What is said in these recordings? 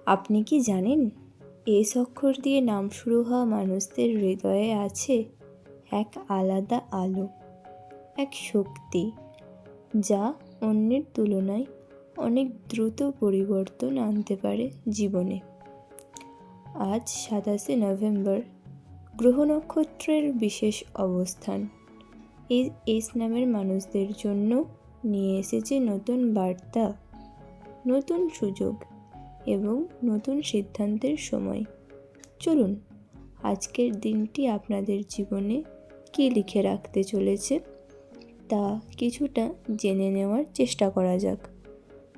আপনি কি জানেন এস অক্ষর দিয়ে নাম শুরু হওয়া মানুষদের হৃদয়ে আছে এক আলাদা আলো, এক শক্তি যা অন্যের তুলনায় অনেক দ্রুত পরিবর্তন আনতে পারে জীবনে। আজ 27 নভেম্বর গ্রহ নক্ষত্রের বিশেষ অবস্থান এই এস নামের মানুষদের জন্য নিয়ে এসেছে নতুন বার্তা, নতুন সুযোগ এবং নতুন সিদ্ধান্তের সময়। চলুন আজকের দিনটি আপনাদের জীবনে কী লিখে রাখতে চলেছে তা কিছুটা জেনে নেওয়ার চেষ্টা করা যাক।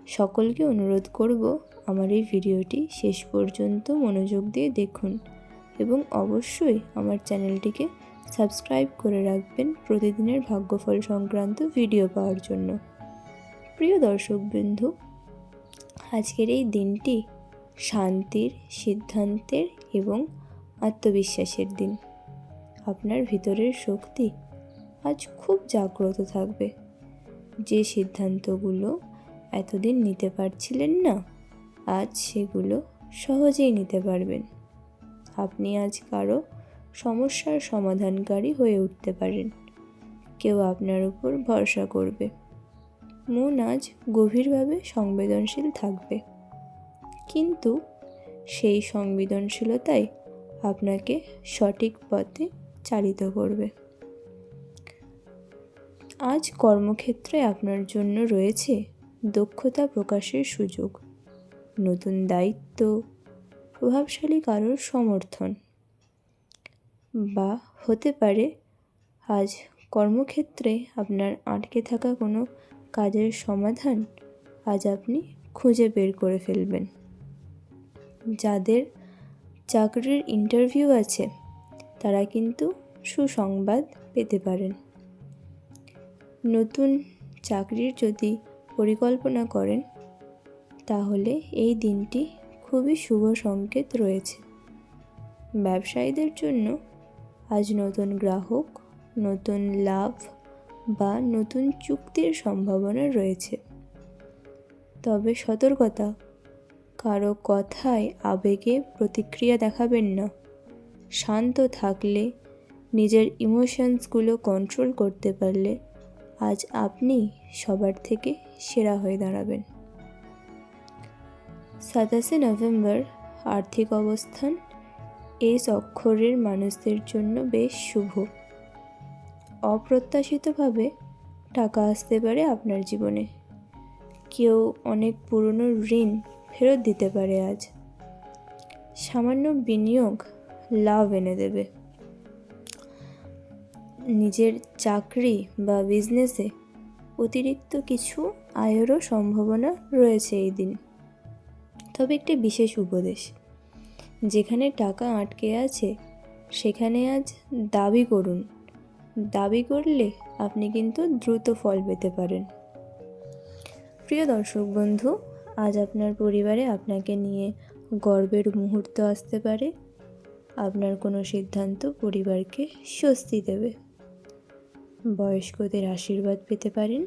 সকলকে অনুরোধ করব আমার এই ভিডিওটি শেষ পর্যন্ত মনোযোগ দিয়ে দেখুন এবং অবশ্যই আমার চ্যানেলটিকে সাবস্ক্রাইব করে রাখবেন প্রতিদিনের ভাগ্যফল সংক্রান্ত ভিডিও পাওয়ার জন্য। প্রিয় দর্শকবৃন্দু, আজকের এই দিনটি শান্তির, সিদ্ধান্তের এবং আত্মবিশ্বাসের দিন। আপনার ভিতরের শক্তি আজ খুব জাগ্রত থাকবে। যে সিদ্ধান্তগুলো এতদিন নিতে পারছিলেন না, আজ সেগুলো সহজেই নিতে পারবেন। আপনি আজ কারো সমস্যার সমাধানকারী হয়ে উঠতে পারেন। কেউ আপনার উপর ভরসা করবে। মন আজ গভীরভাবে সংবেদনশীল থাকবে, কিন্তু সেই সংবেদনশীলতাই আপনাকে সঠিক পথে চালিত করবে। আজ কর্মক্ষেত্রে আপনার জন্য রয়েছে দক্ষতা প্রকাশের সুযোগ, নতুন দায়িত্ব, প্রভাবশালী কারোর সমর্থন, বা হতে পারে আজ কর্মক্ষেত্রে আপনার আটকে থাকা কোনো কাজের সমাধান আজ আপনি খুঁজে বের করে ফেলবেন। যাদের চাকরির ইন্টারভিউ আছে তারা কিন্তু সুসংবাদ পেতে পারেন। নতুন চাকরির যদি পরিকল্পনা করেন তাহলে এই দিনটি খুবই শুভ সংকেত রয়েছে। ব্যবসায়ীদের জন্য আজ নতুন গ্রাহক, নতুন লাভ বা নতুন চুক্তির সম্ভাবনা রয়েছে। তবে সতর্কতা, কারো কথায় আবেগে প্রতিক্রিয়া দেখাবেন না। শান্ত থাকলে, নিজের ইমোশনসগুলো কন্ট্রোল করতে পারলে আজ আপনি সবার থেকে সেরা হয়ে দাঁড়াবেন। 27 নভেম্বর আর্থিক অবস্থান এস অক্ষরের মানুষদের জন্য বেশ শুভ। অপ্রত্যাশিতভাবে টাকা আসতে পারে আপনার জীবনে। কেউ অনেক পুরনো ঋণ ফেরত দিতে পারে আজ। সামান্য বিনিয়োগ লাভ এনে দেবে। নিজের চাকরি বা বিজনেসে অতিরিক্ত কিছু আয়েরও সম্ভাবনা রয়েছে এই দিন। তবে একটি বিশেষ উপদেশ, যেখানে টাকা আটকে আছে সেখানে আজ দাবি করুন। দাবি করলে আপনি কিন্তু দ্রুত ফল পেতে পারেন। প্রিয় দর্শক বন্ধু, আজ আপনার পরিবারে আপনাকে নিয়ে গর্বের মুহূর্ত আসতে পারে। আপনার কোনো সিদ্ধান্ত পরিবারকে স্বস্তি দেবে। বয়স্কদের আশীর্বাদ পেতে পারেন।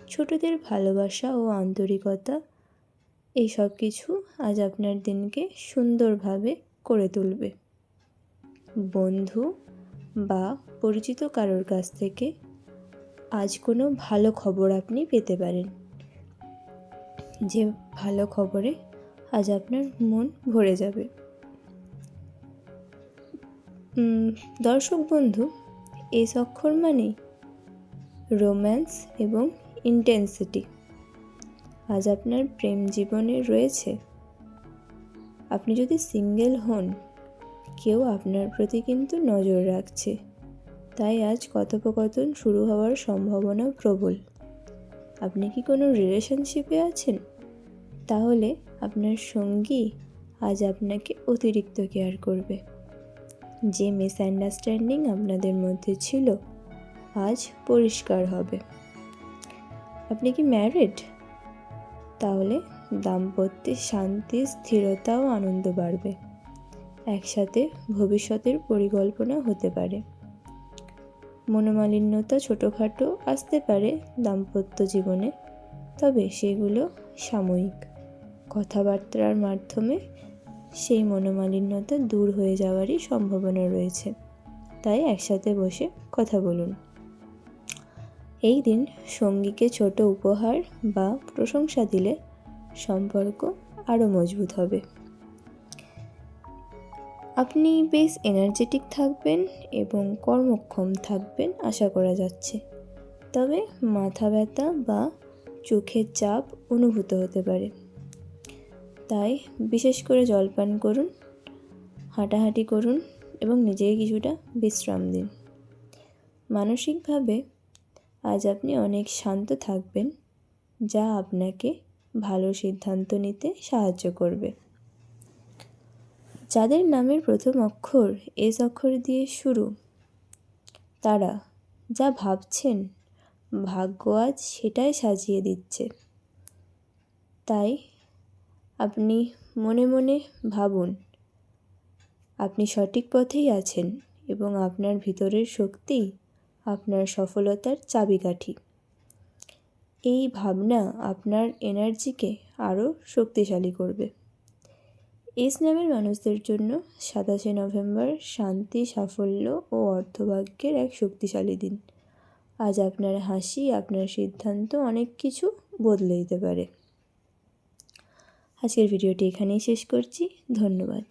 ছোটদের ভালোবাসা ও আন্তরিকতা এই সব কিছু আজ আপনার দিনকে সুন্দরভাবে করে তুলবে। বন্ধু বা পরিচিত কারোর কাছ থেকে আজ কোনো ভালো খবর আপনি পেতে পারেন, যে ভালো খবরে আজ আপনার মন ভরে যাবে। দর্শক বন্ধু, এস অক্ষর মানেই রোম্যান্স এবং ইন্টেন্সিটি। আজ আপনার প্রেম জীবনে রয়েছে। আপনি যদি সিঙ্গেল হন, কেউ আপনার প্রতি কিন্তু নজর রাখছে, তাই আজ কথোপকথন শুরু হওয়ার সম্ভাবনা প্রবল। আপনি কি কোনো রিলেশনশিপে আছেন? তাহলে আপনার সঙ্গী আজ আপনাকে অতিরিক্ত কেয়ার করবে। যে মিসআন্ডারস্ট্যান্ডিং আপনাদের মধ্যে ছিল আজ পরিষ্কার হবে। আপনি কি ম্যারিড? তাহলে দাম্পত্যে শান্তি, স্থিরতা ও আনন্দ বাড়বে। একসাথে ভবিষ্যতের পরিকল্পনা হতে পারে। মনোমালিন্যতা ছোটোখাটো আসতে পারে দাম্পত্য জীবনে, তবে সেগুলো সাময়িক। কথাবার্তার মাধ্যমে সেই মনোমালিন্যতা দূর হয়ে যাওয়ারই সম্ভাবনা রয়েছে। তাই একসাথে বসে কথা বলুন। এই দিন সঙ্গীকে ছোট উপহার বা প্রশংসা দিলে সম্পর্ক আরও মজবুত হবে। আপনি বেশ এনার্জেটিক থাকবেন এবং কর্মক্ষম থাকবেন আশা করা যাচ্ছে। তবে মাথা ব্যথা বা চোখের চাপ অনুভূত হতে পারে। তাই বিশেষ করে জলপান করুন, হাঁটাহাঁটি করুন এবং নিজেকে কিছুটা বিশ্রাম দিন। মানসিকভাবে আজ আপনি অনেক শান্ত থাকবেন, যা আপনাকে ভালো সিদ্ধান্ত নিতে সাহায্য করবে। যাদের নামের প্রথম অক্ষর এস অক্ষর দিয়ে শুরু, তারা যা ভাবছেন ভাগ্য আজ সেটাই সাজিয়ে দিচ্ছে। তাই আপনি মনে মনে ভাবুন আপনি সঠিক পথেই আছেন এবং আপনার ভিতরের শক্তি আপনার সফলতার চাবিকাঠি। এই ভাবনা আপনার এনার্জিকে আরও শক্তিশালী করবে। এস নামের মানুষদের জন্য 27 নভেম্বর শান্তি, সাফল্য ও অর্থভাগ্যের এক শক্তিশালী দিন। আজ আপনার হাসি, আপনার সিদ্ধান্ত অনেক কিছু বদলে দিতে পারে। আজকের ভিডিওটি এখানেই শেষ করছি। ধন্যবাদ।